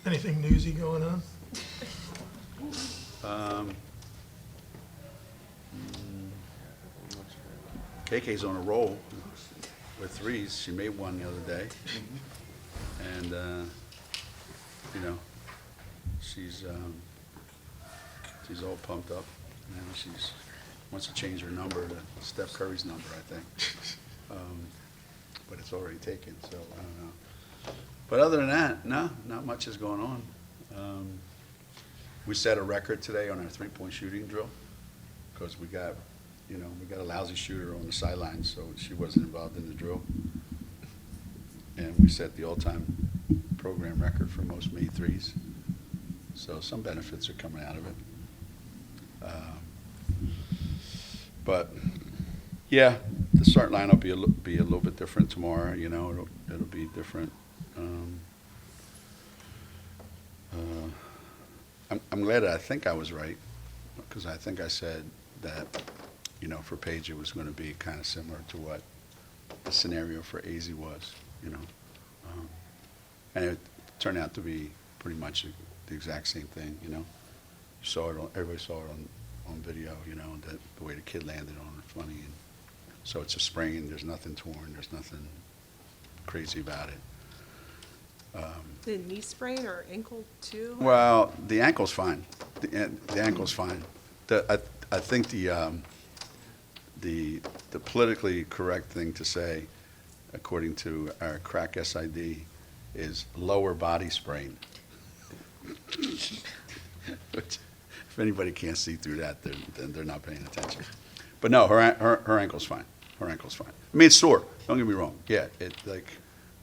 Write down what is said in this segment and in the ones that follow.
Anything newsy going on? KK's on a roll with threes. She made one the other day. And, you know, she's all pumped up. Now she's wants to change her number to Steph Curry's number, I think. But it's already taken, so I don't know. But other than that, no, not much is going on. We set a record today on our three-point shooting drill because we got a lousy shooter on the sideline, so she wasn't involved in the drill. And we set the all-time program record for most made threes. So some benefits are coming out of it. But yeah, the start line will be a little bit different tomorrow. You know, it'll be different. I'm glad that I think I was right because I think I said that, you know, for Paige it was going to be kind of similar to what the scenario for AZ was, you know. And it turned out to be pretty much the exact same thing, you know. Everybody saw it on video, you know, the way the kid landed on it, funny. And so it's a sprain, there's nothing torn, there's nothing crazy about it. The knee sprain or ankle too? Well, the ankle's fine. The ankle's fine. I think the politically correct thing to say, according to our crack SID, is lower body sprain. Which, if anybody can't see through that, then they're not paying attention. But no, her ankle's fine. Her ankle's fine. I mean, it's sore. Don't get me wrong. Yeah,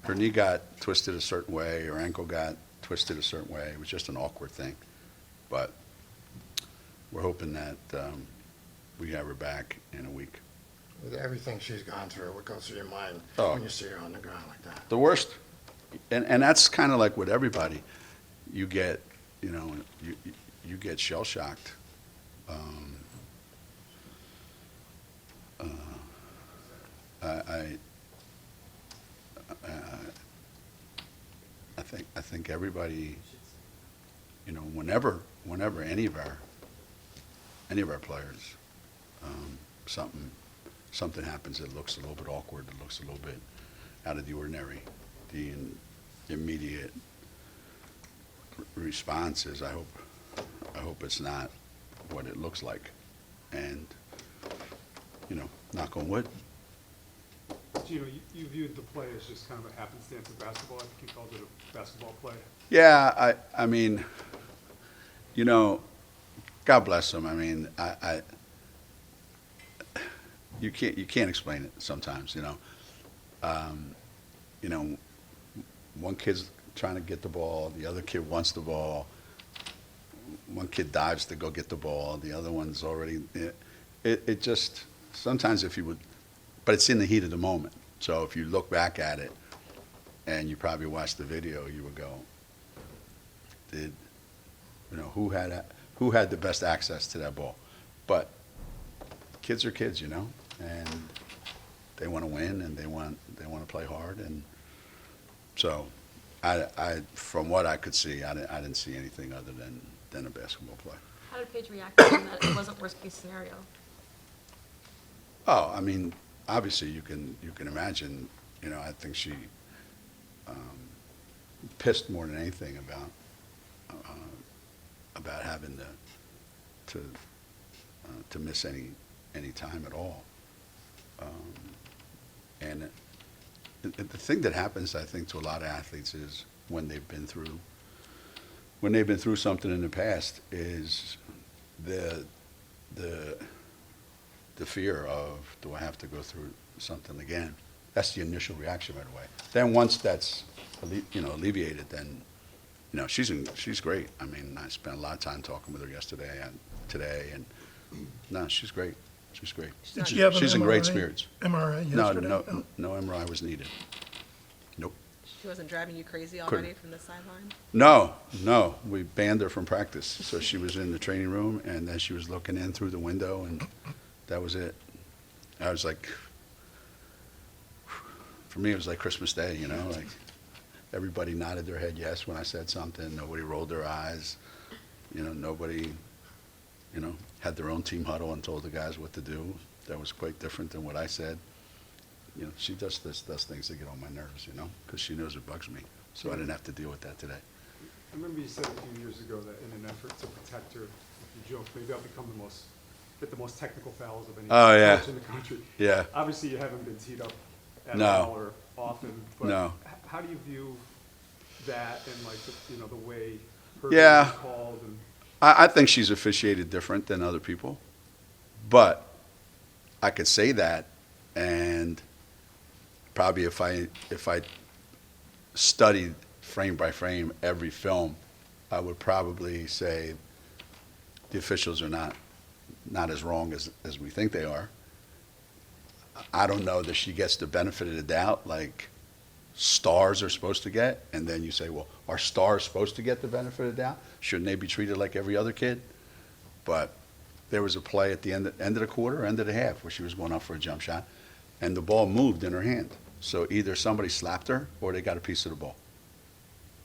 her knee got twisted a certain way, her ankle got twisted a certain way. It was just an awkward thing. But we're hoping that we have her back in a week. With everything she's gone through, what goes through your mind Oh. when you see her on the ground like that? The worst, and that's kind of like with everybody. You get, you know, you get shell shocked. I think everybody, you know, whenever any of our players, something happens that looks a little bit awkward, that looks a little bit out of the ordinary, the immediate response is, I hope it's not what it looks like, and, you know, knock on wood. Geno, you viewed the play as just kind of a happenstance of basketball. I think you called it a basketball play. Yeah, I mean, you know, God bless them. I mean, you can't explain it sometimes, you know. You know, one kid's trying to get the ball, the other kid wants the ball. One kid dives to go get the ball, the other one's already. It just sometimes if you would. But it's in the heat of the moment. So if you look back at it, and you probably watched the video, you would go, who had the best access to that ball? But kids are kids, you know, and they want to win and they want to play hard, and so I from what I could see, I didn't see anything other than a basketball play. How did Paige react to that it wasn't worst case scenario? Oh, I mean, obviously you can imagine, you know, I think she pissed more than anything about having to miss any time at all. And the thing that happens, I think, to a lot of athletes is when they've been through something in the past is the fear of, do I have to go through something again? That's the initial reaction right away. Then once that's alleviated, then, you know, she's great. I mean, I spent a lot of time talking with her yesterday and today, and no, she's great. She's great. Did she have an She's in great MRI? spirits. MRI No, yesterday? no MRI was needed. Nope. She wasn't driving you crazy already from the sideline? No, we banned her from practice. So she was in the training room, and then she was looking in through the window, and that was it. I was like, for me, it was like Christmas Day, you know, like everybody nodded their head yes when I said something. Nobody rolled their eyes. Nobody, had their own team huddle and told the guys what to do. That was quite different than what I said. She does things that get on my nerves, because she knows it bugs me. So I didn't have to deal with that today. I remember you said a few years ago that in an effort to protect her, you joked, maybe I'll become get the most technical fouls of any Oh, yeah. coach in the country. Yeah. Obviously, you haven't been teed up at No. all or often, but No. How do you view that and like the way her Yeah. game is called and I think she's officiated different than other people, but I could say that, and probably if I studied frame by frame every film, I would probably say the officials are not as wrong as we think they are. I don't know that she gets the benefit of the doubt like stars are supposed to get, and then you say, well, are stars supposed to get the benefit of the doubt? Shouldn't they be treated like every other kid? But there was a play at the end of the quarter, end of the half, where she was going up for a jump shot, and the ball moved in her hand. So either somebody slapped her or they got a piece of the ball.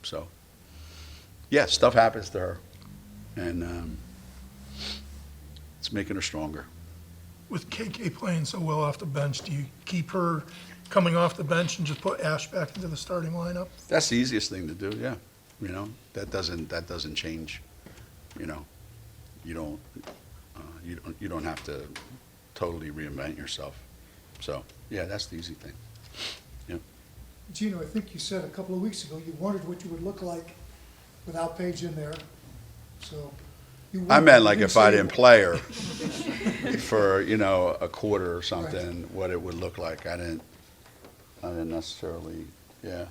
So, yeah, stuff happens to her, and it's making her stronger. With KK playing so well off the bench, do you keep her coming off the bench and just put Ash back into the starting lineup? That's the easiest thing to do, yeah. That doesn't change. You don't have to totally reinvent yourself. So, yeah, that's the easy thing. Yeah. Geno, I think you said a couple of weeks ago you wondered what you would look like without Paige in there. So you I wondered, meant you like if say I you- didn't play her for, a quarter or something, what it would look like. I didn't necessarily, yeah.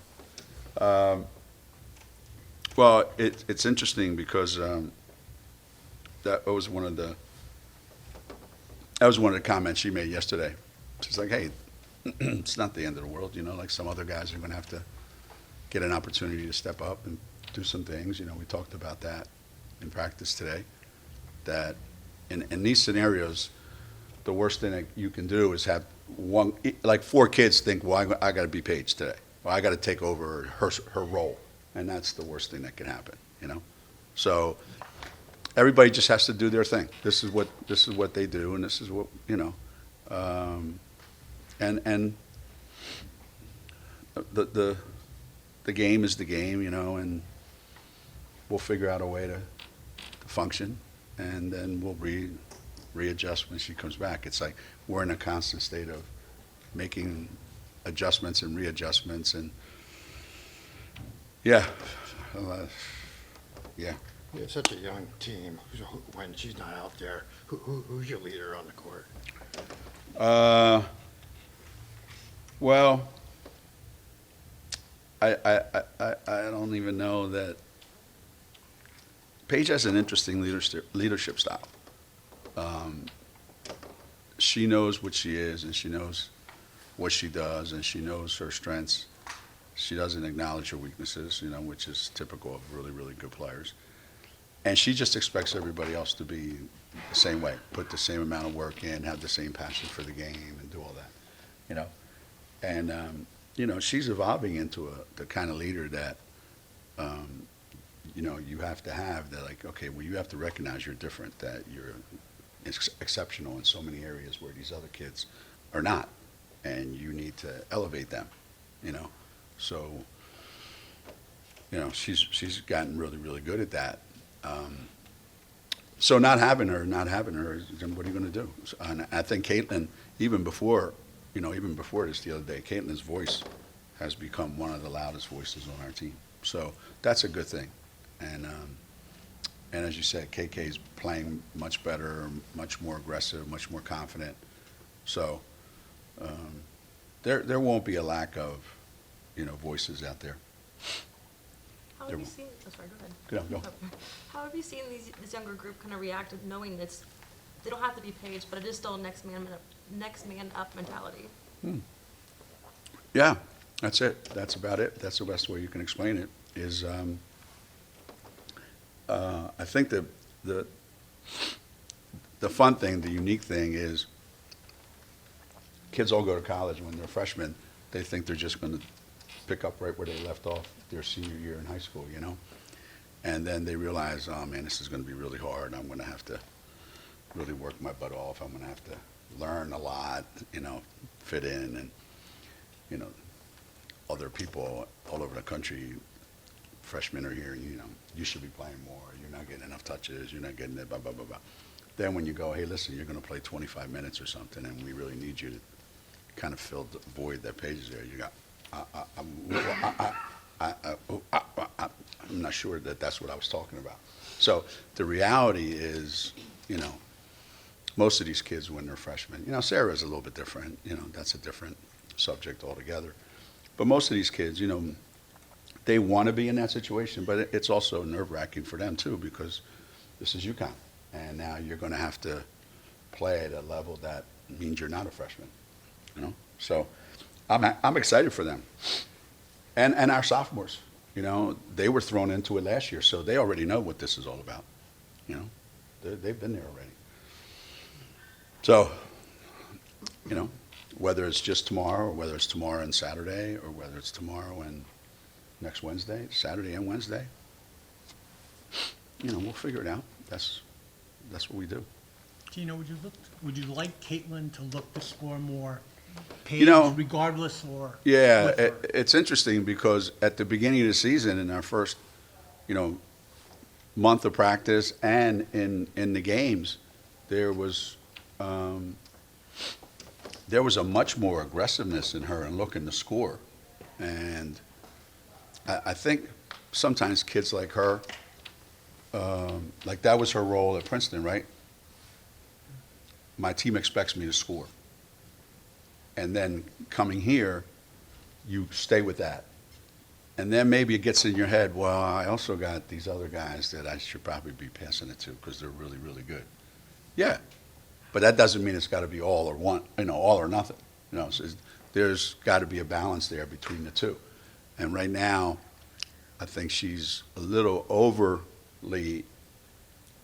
Well, it's interesting because that was one of the comments she made yesterday. She's like, hey, it's not the end of the world, like some other guys are going to have to get an opportunity to step up and do some things. We talked about that in practice today, that in these scenarios, the worst thing that you can do is have like four kids think, well, I got to be Paige today. Well, I got to take over her role. And that's the worst thing that can happen, So everybody just has to do their thing. This is what they do, and this is what, and the game is the game, and we'll figure out a way to function, and then we'll readjust when she comes back. It's like we're in a constant state of making adjustments and readjustments, and yeah, yeah. You have such a young team. When she's not out there, who's your leader on the court? Well, I don't even know that. Paige has an interesting leadership style. She knows what she is, and she knows what she does, and she knows her strengths. She doesn't acknowledge her weaknesses, which is typical of really, really good players. And she just expects everybody else to be the same way, put the same amount of work in, have the same passion for the game, and do all that, And, she's evolving into the kind of leader that, you have to have. That, like, okay, well, you have to recognize you're different, that you're exceptional in so many areas where these other kids are not, and you need to elevate them, So, she's gotten really, really good at that. So not having her, then what are you going to do? And I think Caitlyn, even before this the other day, Caitlyn's voice has become one of the loudest voices on our team. So that's a good thing. And as you said, KK's playing much better, much more aggressive, much more confident. So there won't be a lack of, voices out there. How have you seen, oh, sorry, go ahead. Go. How have you seen this younger group kind of react, knowing that they don't have to be Paige, but it is still a next man up mentality? Yeah, that's it. That's about it. That's the best way you can explain it. Is I think the fun thing, the unique thing is, kids all go to college when they're freshmen. They think they're just going to pick up right where they left off their senior year in high school, you know? And then they realize, oh man, this is going to be really hard. I'm going to have to really work my butt off. I'm going to have to learn a lot, you know, fit in. And, you know, other people all over the country, freshmen are here, you know, you should be playing more. You're not getting enough touches. You're not getting it, blah, blah, blah, blah. Then when you go, hey, listen, you're going to play 25 minutes or something, and we really need you to kind of fill the void that Paige is there. You got, I'm not sure that that's what I was talking about. So the reality is, you know, most of these kids when they're freshmen, you know, Sarah's a little bit different. You know, that's a different subject altogether. But most of these kids, you know, they want to be in that situation, but it's also nerve-wracking for them too, because this is UConn, and now you're going to have to play at a level that means you're not a freshman, you know. So I'm excited for them, and our sophomores, you know, they were thrown into it last year, so they already know what this is all about, you know. They've been there already. So, you know, whether it's just tomorrow, or whether it's tomorrow and Saturday, or whether it's tomorrow and next Wednesday, Saturday and Wednesday, you know, we'll figure it out. That's what we do. Geno, would you like Caitlyn to look to score more Paige, You know, regardless, or? Yeah, with her? it's interesting because at the beginning of the season, in our first, you know, month of practice and in the games, there was a much more aggressiveness in her and looking to score. And I think sometimes kids like her, like that was her role at Princeton, right? My team expects me to score. And then coming here, you stay with that. And then maybe it gets in your head, well, I also got these other guys that I should probably be passing it to because they're really, really good. Yeah, but that doesn't mean it's got to be all or one, you know, all or nothing. You know, so there's got to be a balance there between the two. And right now, I think she's a little overly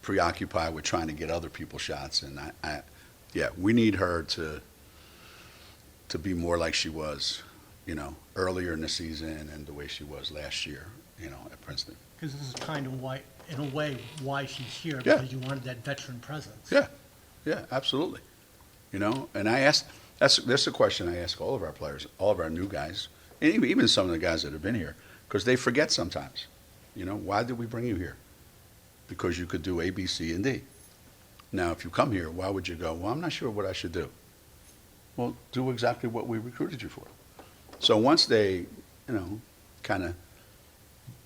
preoccupied with trying to get other people's shots. And yeah, we need her to be more like she was, you know, earlier in the season and the way she was last year, you know, at Princeton. Because this is kind of why, in a way, why she's here, Yeah. because you wanted that veteran presence. Yeah, absolutely. You know, and I asked, that's a question I ask all of our players, all of our new guys, and even some of the guys that have been here, because they forget sometimes. You know, why did we bring you here? Because you could do A, B, C, and D. Now, if you come here, why would you go, well, I'm not sure what I should do? Well, do exactly what we recruited you for. So once they, you know, kind of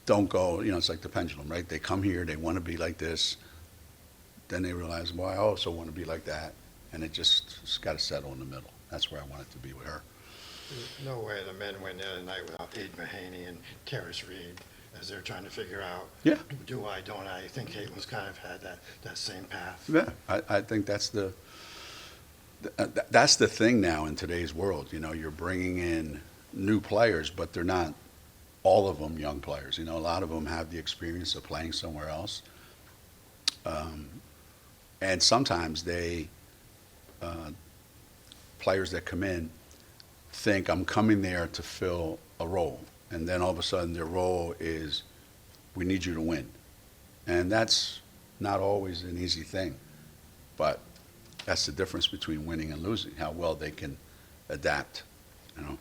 don't go, you know, it's like the pendulum, right? They come here, they want to be like this. Then they realize, well, I also want to be like that. And it's got to settle in the middle. That's where I want it to be with her. There's no way the men went there tonight without Paige Mahaney and Karis Reed as they're trying to figure out, Yeah. do I, don't I? I think Caitlyn's kind of had that same path. Yeah, I think that's the thing now in today's world. You know, you're bringing in new players, but they're not all of them young players. You know, a lot of them have the experience of playing somewhere else. And sometimes players that come in think I'm coming there to fill a role. And then all of a sudden their role is, we need you to win. And that's not always an easy thing. But that's the difference between winning and losing, how well they can adapt, you know.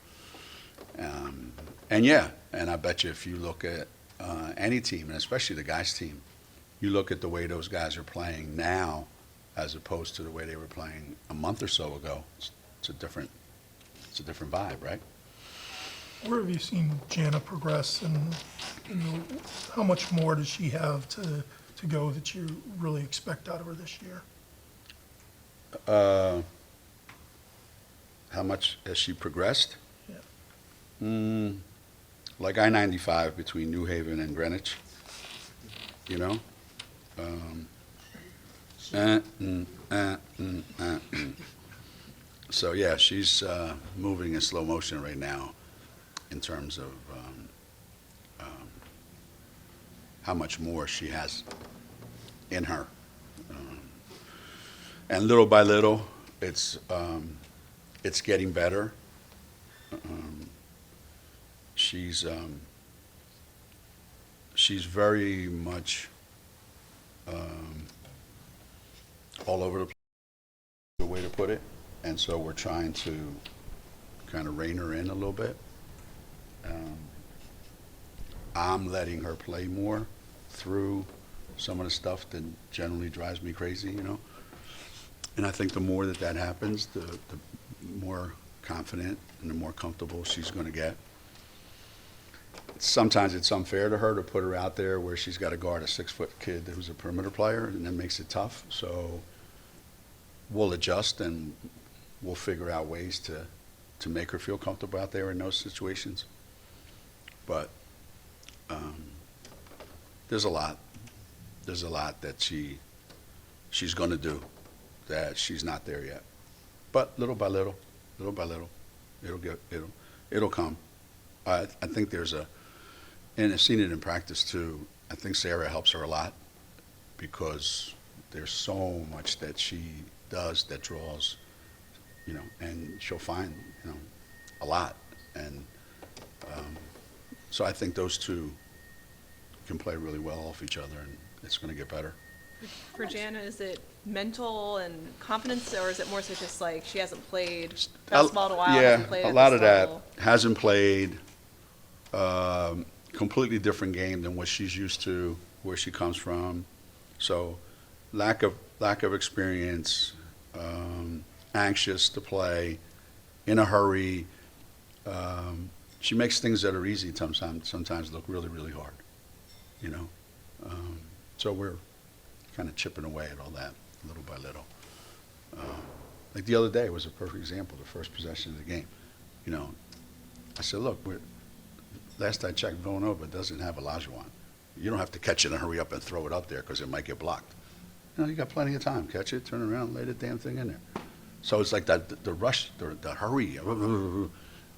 And yeah, and I bet you if you look at any team, and especially the guys' team, you look at the way those guys are playing now as opposed to the way they were playing a month or so ago, it's a different vibe, right? Where have you seen Jana progress, and you know, how much more does she have to go that you really expect out of her this year? How much has she progressed? Yeah. Like I-95 between New Haven and Greenwich, you know? So yeah, she's moving in slow motion right now in terms of how much more she has in her. And little by little, it's getting better. she's very much all over the place, the way to put it. And so we're trying to kind of rein her in a little bit. I'm letting her play more through some of the stuff that generally drives me crazy, you know. And I think the more that happens, the more confident and the more comfortable she's going to get. Sometimes it's unfair to her to put her out there where she's got to guard a 6-foot kid who's a perimeter player, and that makes it tough. So we'll adjust and we'll figure out ways to make her feel comfortable out there in those situations. But there's a lot that she's going to do that she's not there yet. But little by little, it'll come. I think and I've seen it in practice too. I think Sarah helps her a lot because there's so much that she does that draws, you know, and she'll find, you know, a lot. And so I think those two can play really well off each other, and it's going to get better. For Jana, is it mental and confidence, or is it more so just like she hasn't played basketball in a while? Yeah, hasn't played a at lot this of that. level? Hasn't played. Completely different game than what she's used to, where she comes from. So lack of experience, anxious to play, in a hurry. She makes things that are easy sometimes look really, really hard, you know. So we're kind of chipping away at all that little by little. Like the other day was a perfect example, the first possession of the game. You know, I said, look, last I checked, Villanova doesn't have Olajuwon. You don't have to catch it and hurry up and throw it up there because it might get blocked. You know, you got plenty of time. Catch it, turn around, lay the damn thing in there. So it's like that the rush, the hurry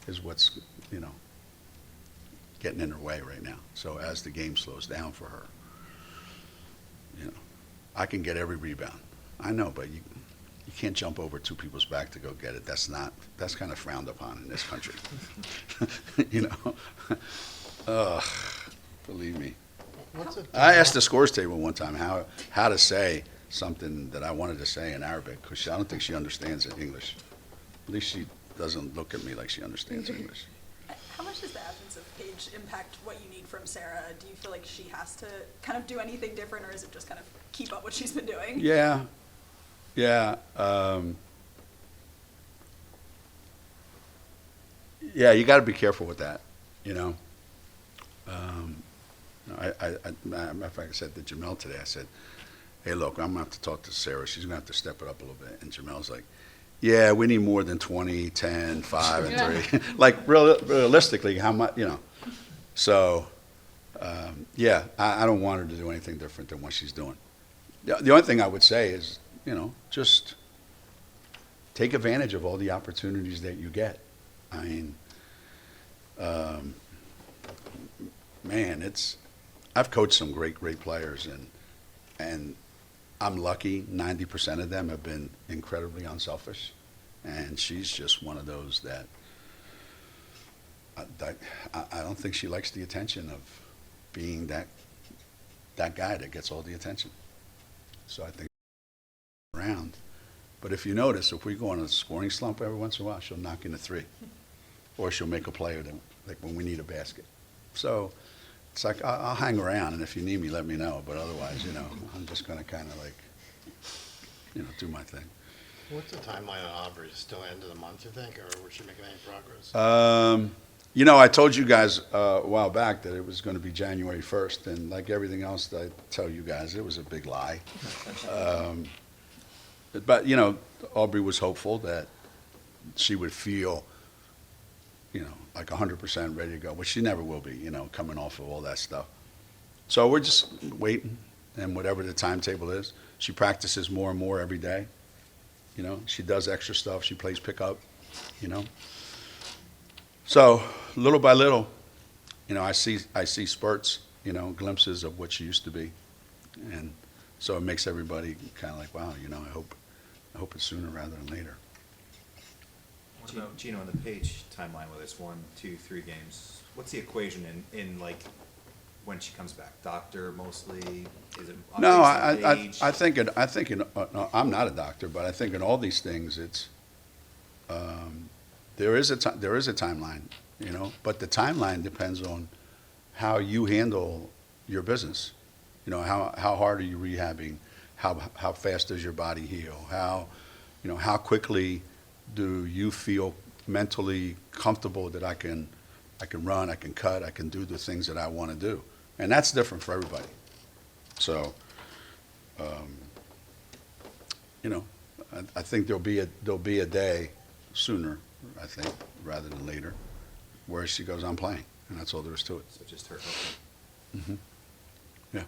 is what's, you know, getting in her way right now. So as the game slows down for her, you know, I can get every rebound. I know, but you can't jump over two people's back to go get it. That's kind of frowned upon in this country. You know, believe me. I asked the scores table one time how to say something that I wanted to say in Arabic because I don't think she understands English. At least she doesn't look at me like she understands English. How much does the absence of Paige impact what you need from Sarah? Do you feel like she has to kind of do anything different, or is it just kind of keep up what she's been doing? Yeah. Yeah, you got to be careful with that, you know. Matter of fact, I said to Jamel today, I said, hey, look, I'm going to have to talk to Sarah. She's going to have to step it up a little bit. And Jamel's like, yeah, we need more than 20, 10, 5, and 3. Like, realistically, how much, you know. So, yeah, I don't want her to do anything different than what she's doing. The only thing I would say is, you know, just take advantage of all the opportunities that you get. I mean, man, I've coached some great players, and I'm lucky 90% of them have been incredibly unselfish, and she's just one of those that I don't think she likes the attention of being that guy that gets all the attention. So I think around. But if you notice, if we go on a scoring slump every once in a while, she'll knock in a 3. Or she'll make a play like when we need a basket. So it's like, I'll hang around, and if you need me, let me know. But otherwise, you know, I'm just going to kind of like, you know, do my thing. What's the timeline on Aubrey? Still end of the month, you think, or was she making any progress? You know, I told you guys a while back that it was going to be January 1st, and like everything else that I tell you guys, it was a big lie. But, you know, Aubrey was hopeful that she would feel, you know, like 100% ready to go, which she never will be, you know, coming off of all that stuff. So we're just waiting, and whatever the timetable is. She practices more and more every day. You know, she does extra stuff. She plays pickup, you know. So little by little, you know, I see spurts, you know, glimpses of what she used to be. And so it makes everybody kind of like, wow, you know, I hope it's sooner rather than later. Geno, on the Paige timeline, whether it's 1, 2, 3 games, what's the equation in like, when she comes back? Doctor mostly? Is it No, based on age? I think no, I'm not a doctor, but I think in all these things, it's, there is a timeline, you know, but the timeline depends on how you handle your business. You know, how hard are you rehabbing? How fast does your body heal? How quickly do you feel mentally comfortable that I can run, I can cut, I can do the things that I want to do? And that's different for everybody. So, you know, I think there'll be a day sooner, I think, rather than later, where she goes, I'm playing, and that's all there is to it. So just her helping. Hmm. Yeah.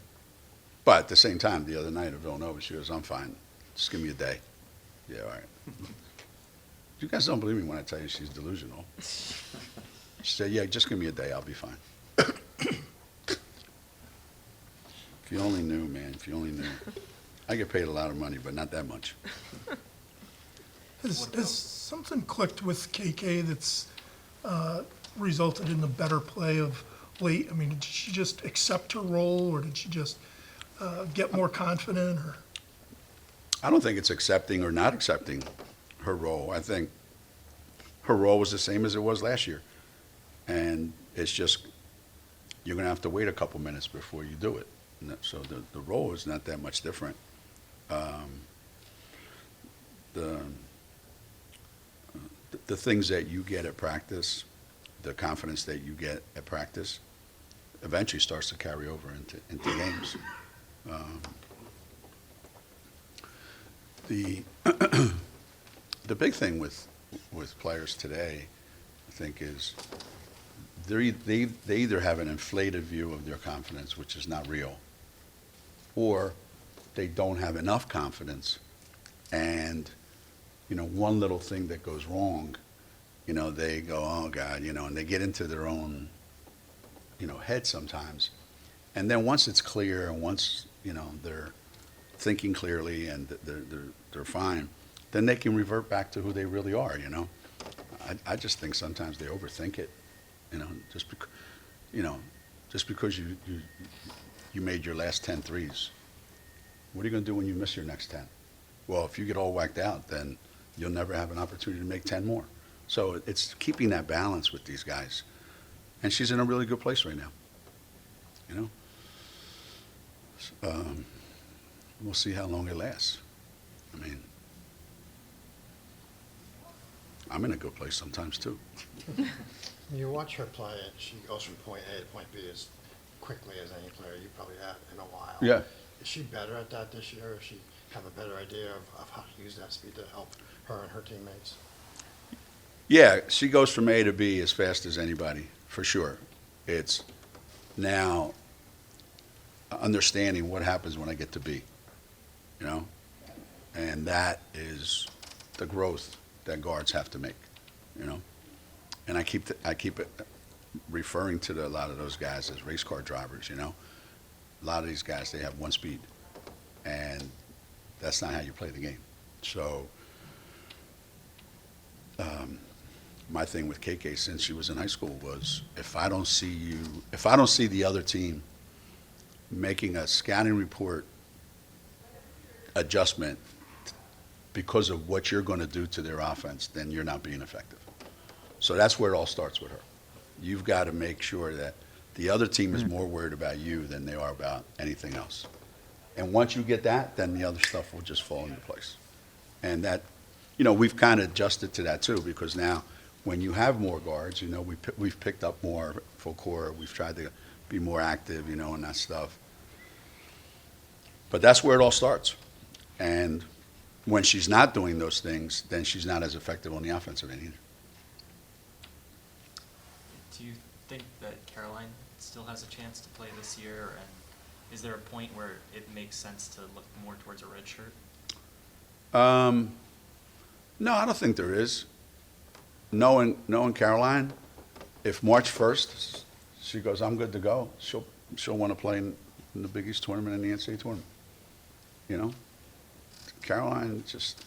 But at the same time, the other night at Villanova, she goes, I'm fine. Just give me a day. Yeah, all right. You guys don't believe me when I tell you she's delusional. She said, yeah, just give me a day. I'll be fine. If you only knew, man, if you only knew. I get paid a lot of money, but not that much. Has something clicked with KK that's resulted in the better play of late? I mean, did she just accept her role, or did she just get more confident, or? I don't think it's accepting or not accepting her role. I think her role was the same as it was last year. And it's just, you're going to have to wait a couple minutes before you do it. So the role is not that much different. The things that you get at practice, the confidence that you get at practice, eventually starts to carry over into games. The big thing with players today, I think, is they either have an inflated view of their confidence, which is not real, or they don't have enough confidence, and one little thing that goes wrong, they go, oh God, and they get into their own head sometimes. And then once it's clear, and once they're thinking clearly and they're fine, then they can revert back to who they really are. I just think sometimes they overthink it. Just because you made your last 10 threes, what are you going to do when you miss your next 10? Well, if you get all whacked out, then you'll never have an opportunity to make 10 more. So it's keeping that balance with these guys. And she's in a really good place right now. We'll see how long it lasts. I mean, I'm in a good place sometimes too. You watch her play, and she goes from point A to point B as quickly as any player you probably have in a while. Yeah. Is she better at that this year, or does she have a better idea of how to use that speed to help her and her teammates? Yeah, she goes from A to B as fast as anybody, for sure. It's now understanding what happens when I get to B, and that is the growth that guards have to make, And I keep it referring to a lot of those guys as race car drivers, A lot of these guys, they have one speed, and that's not how you play the game. So my thing with KK since she was in high school was, if I don't see the other team making a scouting report adjustment because of what you're going to do to their offense, then you're not being effective. So that's where it all starts with her. You've got to make sure that the other team is more worried about you than they are about anything else. And once you get that, then the other stuff will just fall into place. And that, we've kind of adjusted to that too, because now when you have more guards, we've picked up more full court. We've tried to be more active, and that stuff. But that's where it all starts. And when she's not doing those things, then she's not as effective on the offensive end either. Do you think that Caroline still has a chance to play this year? And is there a point where it makes sense to look more towards a red shirt? No, I don't think there is. Knowing Caroline, if March 1st she goes, I'm good to go, she'll want to play in the Big East tournament and the NCAA tournament. Caroline just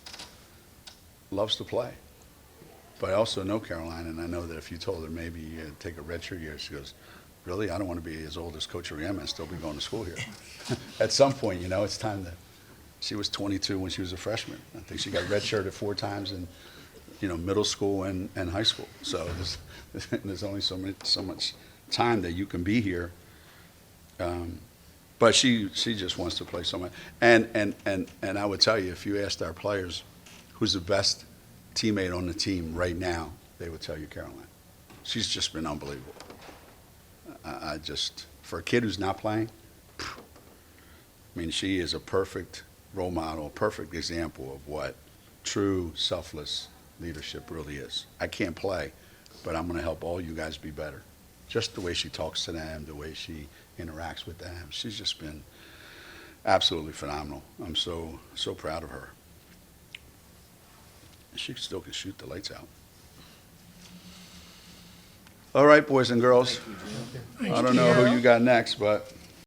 loves to play. But I also know Caroline, and I know that if you told her maybe take a redshirt year, she goes, really? I don't want to be as old as Coach Auriemma and still be going to school here. At some point, you know, it's time to, she was 22 when she was a freshman. I think she got redshirted 4 times in, you know, middle school and high school. So there's only so much time that you can be here. But she just wants to play so much. And I would tell you, if you asked our players who's the best teammate on the team right now, they would tell you Caroline. She's just been unbelievable. I just, for a kid who's not playing, I mean, she is a perfect role model, a perfect example of what true selfless leadership really is. I can't play, but I'm going to help all you guys be better. Just the way she talks to them, the way she interacts with them. She's just been absolutely phenomenal. I'm so proud of her. She still can shoot the lights out. All right, boys and girls. I don't know who you got next, but